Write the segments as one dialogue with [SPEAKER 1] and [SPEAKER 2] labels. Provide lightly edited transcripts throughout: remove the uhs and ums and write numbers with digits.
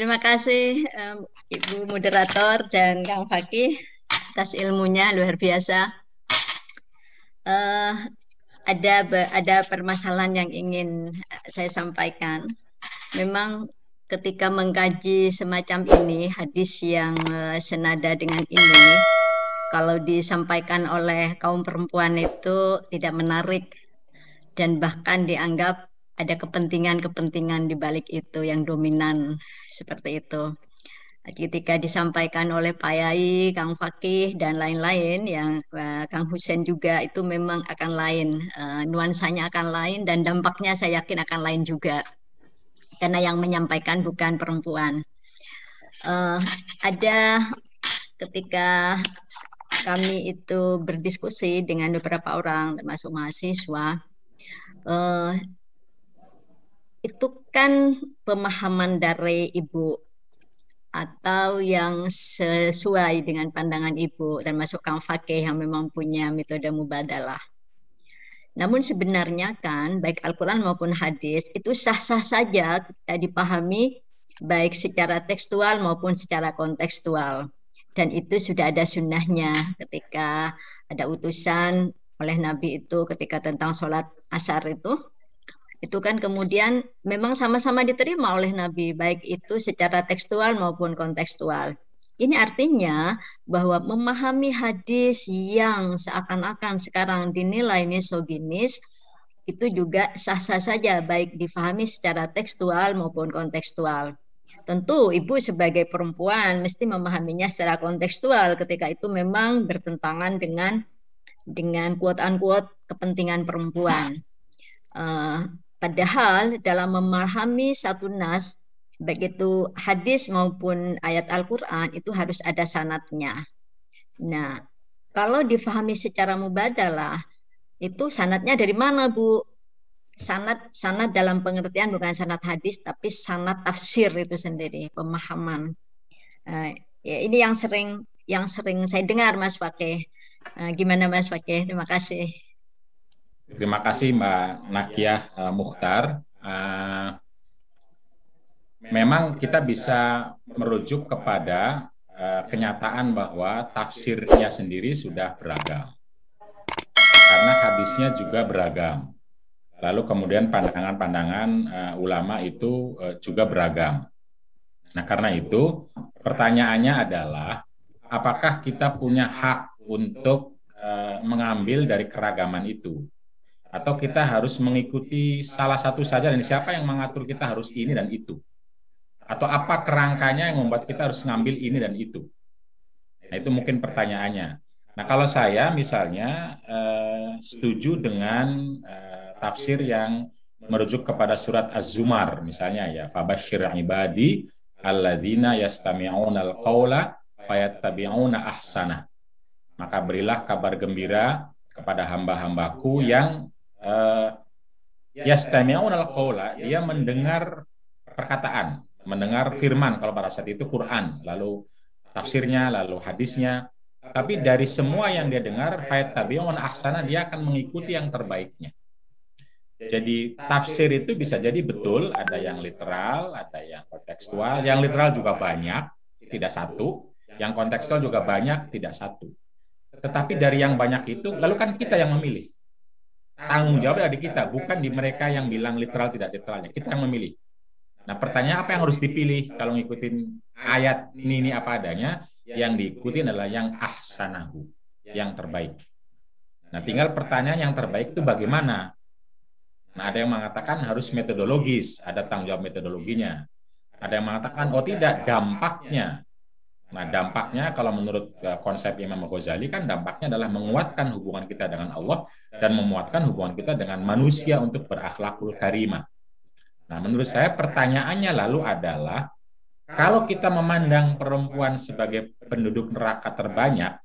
[SPEAKER 1] Terima kasih Ibu Moderator dan Kang Fakih atas ilmunya luar biasa. Eh, ada permasalahan yang ingin saya sampaikan. Memang ketika mengkaji semacam ini, hadis yang senada dengan ini, kalau disampaikan oleh kaum perempuan itu tidak menarik dan bahkan dianggap ada kepentingan-kepentingan di balik itu yang dominan seperti itu. Ketika disampaikan oleh Pak Yai, Kang Fakih, dan lain-lain, yang Kang Husen juga itu memang akan lain, nuansanya akan lain, dan dampaknya saya yakin akan lain juga, karena yang menyampaikan bukan perempuan. Ada ketika kami itu berdiskusi dengan beberapa orang, termasuk mahasiswa, itu kan pemahaman dari Ibu atau yang sesuai dengan pandangan Ibu, termasuk Kang Fakih yang memang punya metode mubadalah. Namun sebenarnya kan baik Al-Quran maupun hadis itu sah-sah saja kita dipahami baik secara tekstual maupun secara kontekstual. Dan itu sudah ada sunnahnya ketika ada utusan oleh Nabi itu ketika tentang sholat asyar itu kan kemudian memang sama-sama diterima oleh Nabi, baik itu secara tekstual maupun kontekstual. Ini artinya bahwa memahami hadis yang seakan-akan sekarang dinilai misoginis, itu juga sah-sah saja, baik difahami secara tekstual maupun kontekstual. Tentu Ibu sebagai perempuan mesti memahaminya secara kontekstual ketika itu memang bertentangan dengan quote-unquote kepentingan perempuan. Padahal dalam memahami satu nas, baik itu hadis maupun ayat Al-Quran, itu harus ada sanadnya. Nah, kalau difahami secara mubadalah, itu sanadnya dari mana, Bu? Sanad dalam pengertian bukan sanad hadis, tapi sanad tafsir itu sendiri, pemahaman. Ya, ini yang sering saya dengar, Mas Fakih. Gimana, Mas Fakih? Terima kasih.
[SPEAKER 2] Terima kasih Mbak Nakiah Mukhtar. Memang kita bisa merujuk kepada kenyataan bahwa tafsirnya sendiri sudah beragam. Karena hadisnya juga beragam. Lalu kemudian pandangan-pandangan ulama itu juga beragam. Nah, karena itu pertanyaannya adalah apakah kita punya hak untuk mengambil dari keragaman itu? Atau kita harus mengikuti salah satu saja dan siapa yang mengatur kita harus ini dan itu? Atau apa kerangkanya yang membuat kita harus ngambil ini dan itu? Nah, itu mungkin pertanyaannya. Nah, kalau saya misalnya setuju dengan tafsir yang merujuk kepada surat Az-Zumar misalnya ya, fabashshir ibadi alladzina yastami'una al-qaula fayattabi'una ahsanah. Maka berilah kabar gembira kepada hamba-hambaku yang yastami'un al-qawla, dia mendengar perkataan, mendengar firman, kalau pada saat itu Quran, lalu tafsirnya, lalu hadisnya, tapi dari semua yang dia dengar, fayattabi'un ahsana, dia akan mengikuti yang terbaiknya. Jadi tafsir itu bisa jadi betul, ada yang literal, ada yang kontekstual, yang literal juga banyak, tidak satu, yang kontekstual juga banyak, tidak satu. Tetapi dari yang banyak itu, lalu kan kita yang memilih. Tanggung jawab ada di kita, bukan di mereka yang bilang literal tidak literalnya. Kita yang memilih. Nah, pertanyaan apa yang harus dipilih kalau ngikutin ayat ini apa adanya? Yang diikuti adalah yang ahsanahu, yang terbaik. Nah, tinggal pertanyaan yang terbaik itu bagaimana? Nah, ada yang mengatakan harus metodologis, ada tanggung jawab metodologinya. Ada yang mengatakan, oh tidak, dampaknya. Nah, dampaknya kalau menurut konsep Imam Ghazali kan dampaknya adalah menguatkan hubungan kita dengan Allah dan menguatkan hubungan kita dengan manusia untuk berakhlakul karimah. Nah, menurut saya pertanyaannya lalu adalah kalau kita memandang perempuan sebagai penduduk neraka terbanyak,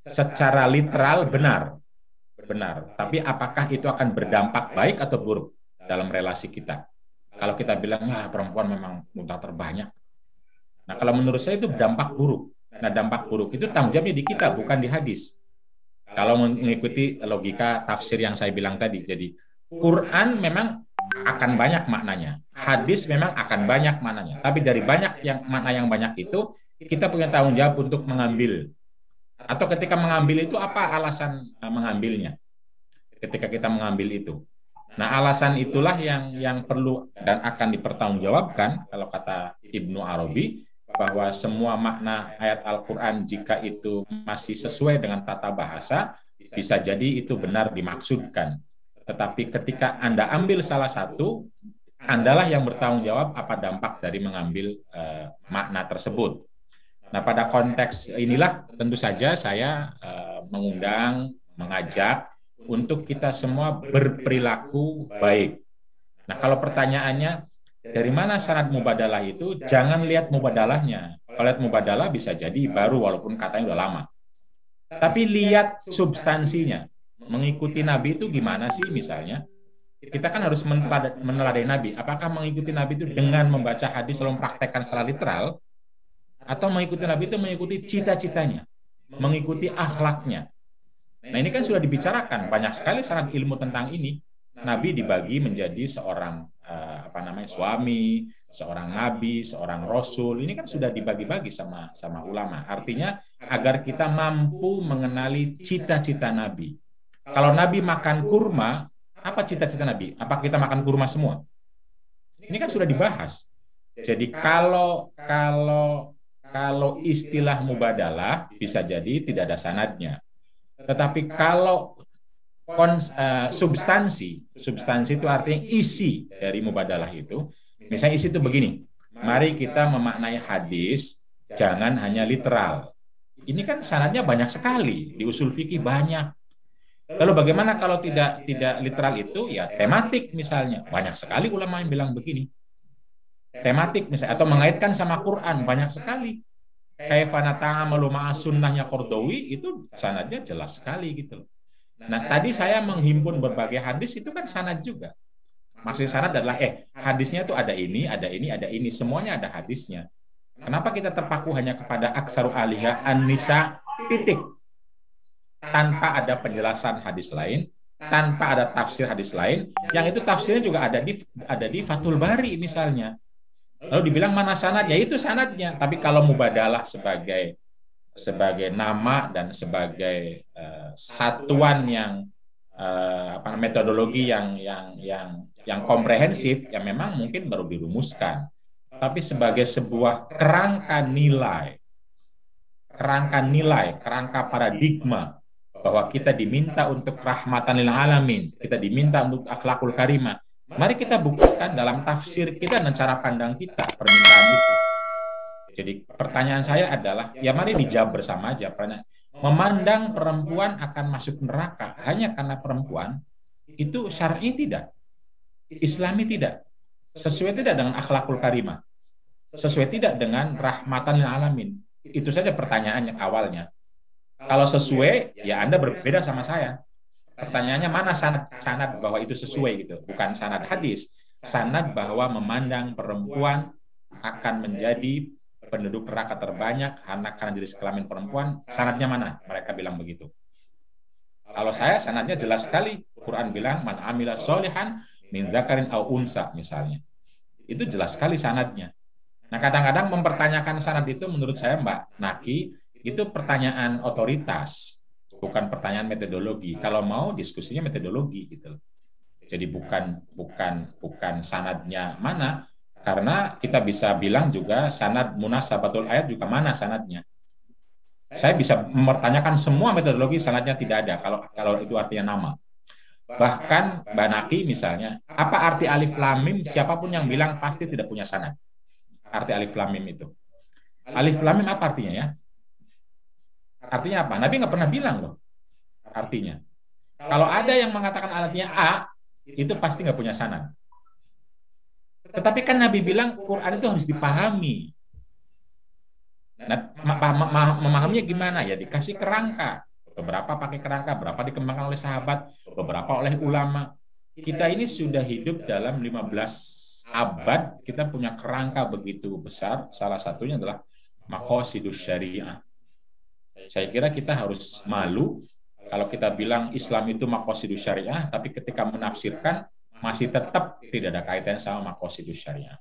[SPEAKER 2] secara literal benar. Tapi apakah itu akan berdampak baik atau buruk dalam relasi kita? Kalau kita bilang, perempuan memang mudah terbanyak. Nah, kalau menurut saya itu dampak buruk. Nah, dampak buruk itu tanggung jawabnya di kita, bukan di hadis. Kalau mengikuti logika tafsir yang saya bilang tadi. Jadi, Quran memang akan banyak maknanya. Hadis memang akan banyak maknanya. Tapi dari banyak yang makna yang banyak itu, kita punya tanggung jawab untuk mengambil. Atau ketika mengambil itu apa alasan mengambilnya? Ketika kita mengambil itu. Nah, alasan itulah yang perlu dan akan dipertanggungjawabkan kalau kata Ibnu Arabi, bahwa semua makna ayat Al-Quran jika itu masih sesuai dengan tata bahasa, bisa jadi itu benar dimaksudkan. Tetapi ketika Anda ambil salah satu, Andalah yang bertanggung jawab apa dampak dari mengambil makna tersebut. Nah, pada konteks inilah tentu saja saya mengajak untuk kita semua berperilaku baik. Nah, kalau pertanyaannya, dari mana sanad mubadalah itu? Jangan lihat mubadalahnya. Kalau lihat mubadalah bisa jadi baru walaupun katanya udah lama. Tapi lihat substansinya. Mengikuti Nabi itu gimana sih misalnya? Kita kan harus meneladani Nabi. Apakah mengikuti Nabi itu dengan membaca hadis lalu mempraktekkan secara literal? Atau mengikuti Nabi itu mengikuti cita-citanya? Mengikuti akhlaknya? Nah, ini kan sudah dibicarakan banyak sekali sanad ilmu tentang ini. Nabi dibagi menjadi seorang suami, seorang nabi, seorang rasul. Ini kan sudah dibagi-bagi sama ulama. Artinya agar kita mampu mengenali cita-cita Nabi. Kalau Nabi makan kurma, apa cita-cita Nabi? Apa kita makan kurma semua? Ini kan sudah dibahas. Jadi kalau istilah mubadalah bisa jadi tidak ada sanadnya. Tetapi kalau substansi itu artinya isi dari mubadalah itu, misalnya isi itu begini, mari kita memaknai hadis, jangan hanya literal. Ini kan sanadnya banyak sekali, di usul fikih banyak. Lalu bagaimana kalau tidak literal itu, ya tematik misalnya, banyak sekali ulama yang bilang begini. Tematik misalnya, atau mengaitkan sama Quran, banyak sekali. Kaifana ta'amalu ma'as sunnahnya Qardawi itu sanadnya jelas sekali gitu. Nah, tadi saya menghimpun berbagai hadis itu kan sanad juga. Maksud sanad adalah hadisnya tuh ada ini, semuanya ada hadisnya. Kenapa kita terpaku hanya kepada aksaru aliha an-nisa titik? Tanpa ada penjelasan hadis lain, tanpa ada tafsir hadis lain, yang itu tafsirnya juga ada di Fathul Bari misalnya. Lalu dibilang mana sanadnya? Itu sanadnya. Tapi kalau mubadalah sebagai nama dan sebagai satuan yang metodologi yang komprehensif, ya memang mungkin baru dirumuskan. Tapi sebagai sebuah kerangka nilai, kerangka paradigma bahwa kita diminta untuk rahmatan lil alamin, kita diminta untuk akhlakul karimah. Mari kita buktikan dalam tafsir kita dan cara pandang kita permintaan itu. Jadi pertanyaan saya adalah, ya mari dijawab bersama aja. Memandang perempuan akan masuk neraka hanya karena perempuan, itu syar'i tidak, Islami tidak, sesuai tidak dengan akhlakul karimah, sesuai tidak dengan rahmatan lil alamin. Itu saja pertanyaannya awalnya. Kalau sesuai, ya Anda berbeda sama saya. Pertanyaannya mana sanad bahwa itu sesuai gitu, bukan sanad hadis. Sanad bahwa memandang perempuan akan menjadi penduduk neraka terbanyak karena jenis kelamin perempuan, sanadnya mana? Mereka bilang begitu. Kalau saya sanadnya jelas sekali. Quran bilang man amila sholihan min dzakarin au unsa misalnya. Itu jelas sekali sanadnya. Nah, kadang-kadang mempertanyakan sanad itu menurut saya Mbak Naki itu pertanyaan otoritas. Bukan pertanyaan metodologi. Kalau mau diskusinya metodologi gitu. Jadi bukan sanadnya mana, karena kita bisa bilang juga sanad munasabatul ayat juga mana sanadnya. Saya bisa mempertanyakan semua metodologi sanadnya tidak ada kalau itu artinya nama. Bahkan Mbak Naki misalnya, apa arti alif lam mim? Siapapun yang bilang pasti tidak punya sanad. Arti alif lam mim itu. Alif lam mim apa artinya ya? Artinya apa? Nabi nggak pernah bilang loh artinya. Kalau ada yang mengatakan artinya A, itu pasti nggak punya sanad. Tetapi kan Nabi bilang Quran itu harus dipahami. Nah, memahaminya gimana? Ya dikasih kerangka. Beberapa pakai kerangka, berapa dikembangkan oleh sahabat, beberapa oleh ulama. Kita ini sudah hidup dalam 15 abad, kita punya kerangka begitu besar. Salah satunya adalah maqasidus syariah. Saya kira kita harus malu kalau kita bilang Islam itu maqasidus syariah, tapi ketika menafsirkan masih tetap tidak ada kaitannya sama maqasidus syariah.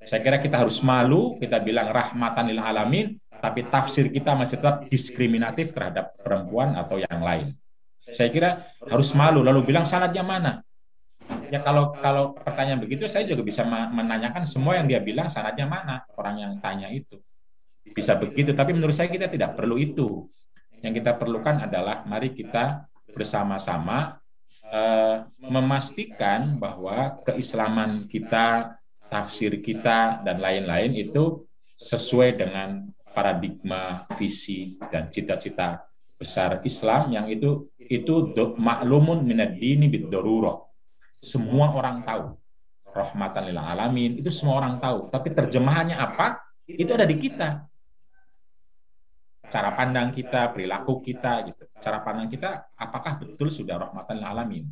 [SPEAKER 2] Saya kira kita harus malu, kita bilang rahmatan lil alamin, tapi tafsir kita masih tetap diskriminatif terhadap perempuan atau yang lain. Saya kira harus malu, lalu bilang sanadnya mana? Ya kalau pertanyaan begitu, saya juga bisa menanyakan semua yang dia bilang sanadnya mana, orang yang tanya itu. Bisa begitu, tapi menurut saya kita tidak perlu itu. Yang kita perlukan adalah mari kita bersama-sama memastikan bahwa keislaman kita, tafsir kita, dan lain-lain itu sesuai dengan paradigma, visi, dan cita-cita besar Islam yang itu maklumun minad dini bid-darurah. Semua orang tahu. Rahmatan lil alamin, itu semua orang tahu. Tapi terjemahannya apa? Itu ada di kita. Cara pandang kita, perilaku kita, gitu. Cara pandang kita, apakah betul sudah rahmatan lil alamin?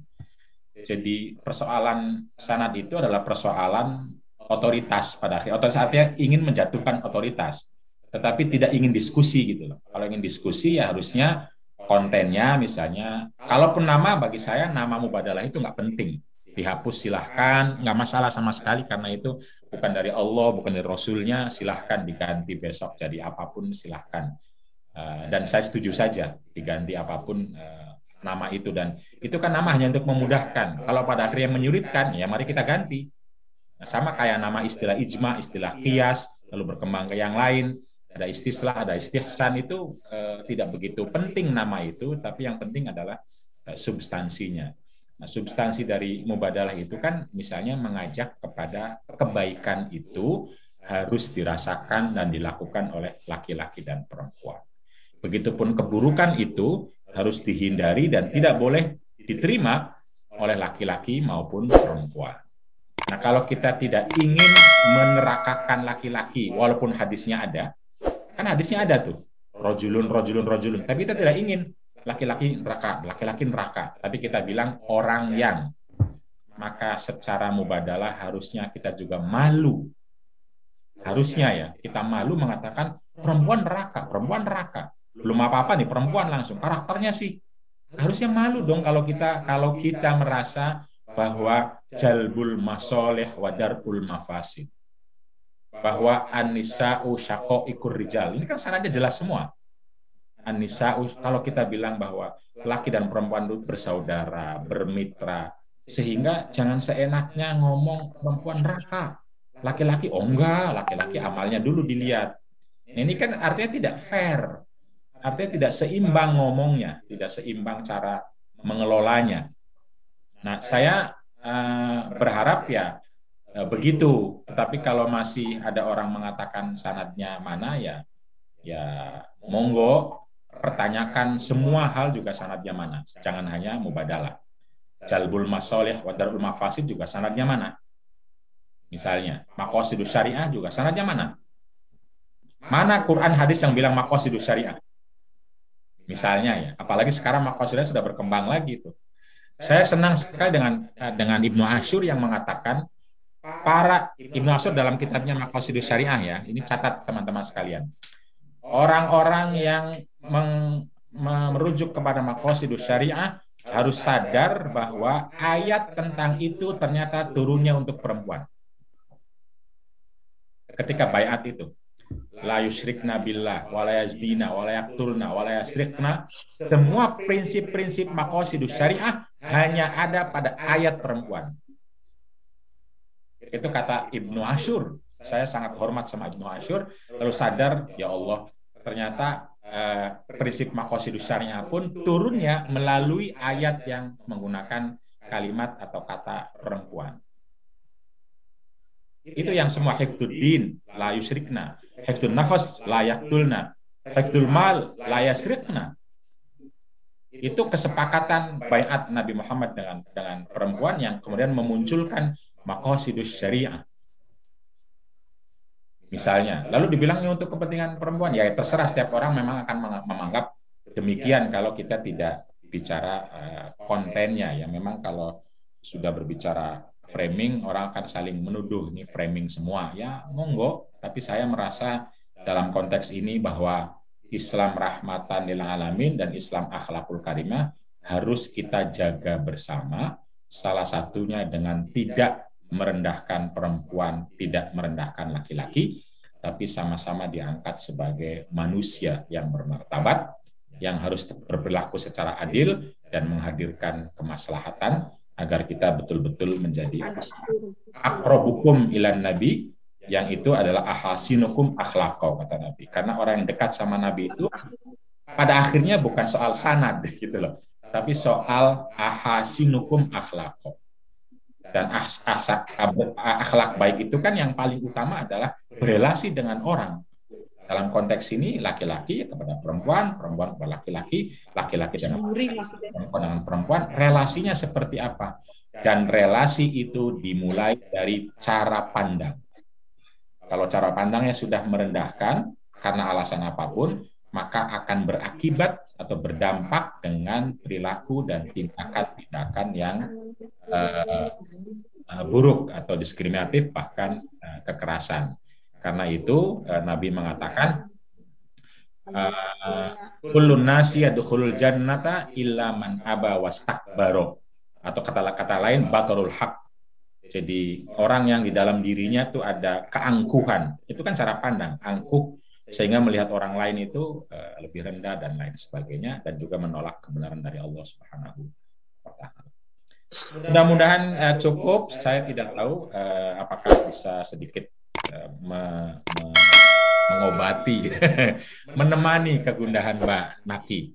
[SPEAKER 2] Jadi persoalan sanad itu adalah persoalan otoritas pada akhirnya. Otoritas artinya ingin menjatuhkan otoritas, tetapi tidak ingin diskusi gitu loh. Kalau ingin diskusi ya harusnya kontennya misalnya, kalaupun nama bagi saya nama mubadalah itu nggak penting. Dihapus silahkan, nggak masalah sama sekali karena itu bukan dari Allah, bukan dari Rasulnya, silahkan diganti besok jadi apapun silahkan. Dan saya setuju saja diganti apapun nama itu, dan itu kan nama hanya untuk memudahkan. Kalau pada akhirnya menyulitkan, ya mari kita ganti. Nah, sama kayak nama istilah ijma, istilah qiyas, lalu berkembang ke yang lain, ada istislah, ada istihsan, itu tidak begitu penting nama itu, tapi yang penting adalah substansinya. Nah, substansi dari mubadalah itu kan misalnya mengajak kepada kebaikan itu harus dirasakan dan dilakukan oleh laki-laki dan perempuan. Begitupun keburukan itu harus dihindari dan tidak boleh diterima oleh laki-laki maupun perempuan. Nah, kalau kita tidak ingin menerakakan laki-laki, walaupun hadisnya ada, kan hadisnya ada tuh, rojulun, tapi kita tidak ingin laki-laki neraka, tapi kita bilang orang yang, maka secara mubadalah harusnya kita juga malu. Harusnya ya, kita malu mengatakan perempuan neraka. Belum apa-apa nih, perempuan langsung, karakternya sih. Harusnya malu dong kalau kita merasa bahwa jalbul masoleh wadarul mafasid, bahwa an-nisa'u syaqa'iqur rijal, ini kan sanadnya jelas semua. An-nisa'u, kalau kita bilang bahwa laki dan perempuan itu bersaudara, bermitra, sehingga jangan seenaknya ngomong perempuan neraka, laki-laki oh enggak, laki-laki amalnya dulu dilihat. Ini kan artinya tidak fair, artinya tidak seimbang ngomongnya, tidak seimbang cara mengelolanya. Nah, saya berharap ya begitu. Tetapi kalau masih ada orang mengatakan sanadnya mana, ya monggo pertanyakan semua hal juga sanadnya mana. Jangan hanya mubadalah. Jalbul masolih wa darul mafasid juga sanadnya mana. Misalnya, maqasidus syariah juga sanadnya mana. Mana Quran hadis yang bilang maqasidus syariah? Misalnya ya, apalagi sekarang maqasidnya sudah berkembang lagi tuh. Saya senang sekali dengan Ibnu Ashur yang mengatakan Ibnu Ashur dalam kitabnya Maqasidus Syariah ya, ini catat teman-teman sekalian. Orang-orang yang merujuk kepada Maqasidus Syariah harus sadar bahwa ayat tentang itu ternyata turunnya untuk perempuan. Ketika bayat itu, la yusyrikna billah wa la yazdina wa la yaqtulna wa la yasrikna, semua prinsip-prinsip Maqasidus Syariah hanya ada pada ayat perempuan. Itu kata Ibnu Ashur. Saya sangat hormat sama Ibnu Ashur. Lalu sadar, ya Allah, ternyata prinsip Maqasidus Syariah pun turunnya melalui ayat yang menggunakan kalimat atau kata perempuan. Itu yang semua hifdzud din, la yusyrikna, hifdzun nafas, la yaqtulna, hifdzul mal, la yasrikna. Itu kesepakatan baiat Nabi Muhammad dengan perempuan yang kemudian memunculkan Maqasidus Syariah. Misalnya, lalu dibilangnya untuk kepentingan perempuan, ya terserah, setiap orang memang akan menganggap demikian kalau kita tidak bicara kontennya. Ya memang kalau sudah berbicara framing, orang akan saling menuduh ini framing semua. Ya monggo, tapi saya merasa dalam konteks ini bahwa Islam rahmatan lil alamin dan Islam akhlakul karimah harus kita jaga bersama, salah satunya dengan tidak merendahkan perempuan, tidak merendahkan laki-laki, tapi sama-sama diangkat sebagai manusia yang bermartabat, yang harus berperilaku secara adil dan menghadirkan kemaslahatan agar kita betul-betul menjadi aqrabukum ilan nabi, yang itu adalah ahasinukum akhlaqo, kata Nabi. Karena orang yang dekat sama Nabi itu pada akhirnya bukan soal sanad gitu loh, tapi soal ahasinukum akhlaqo. Dan akhlak baik itu kan yang paling utama adalah berelasi dengan orang. Dalam konteks ini laki-laki kepada perempuan, perempuan kepada laki-laki, laki-laki dengan perempuan dengan perempuan, relasinya seperti apa? Dan relasi itu dimulai dari cara pandang. Kalau cara pandangnya sudah merendahkan karena alasan apapun, maka akan berakibat atau berdampak dengan perilaku dan tindakan-tindakan yang buruk atau diskriminatif, bahkan kekerasan. Karena itu Nabi mengatakan kullun nasi yadkhulul jannata illa man aba wastakbaro, atau kata lain batarul haq. Jadi orang yang di dalam dirinya tuh ada keangkuhan, itu kan cara pandang, angkuh sehingga melihat orang lain itu lebih rendah dan lain sebagainya, dan juga menolak kebenaran dari Allah Subhanahu wa Ta'ala. Mudah-mudahan cukup. Saya tidak tahu apakah bisa sedikit mengobati, menemani kegundahan Mbak Naki.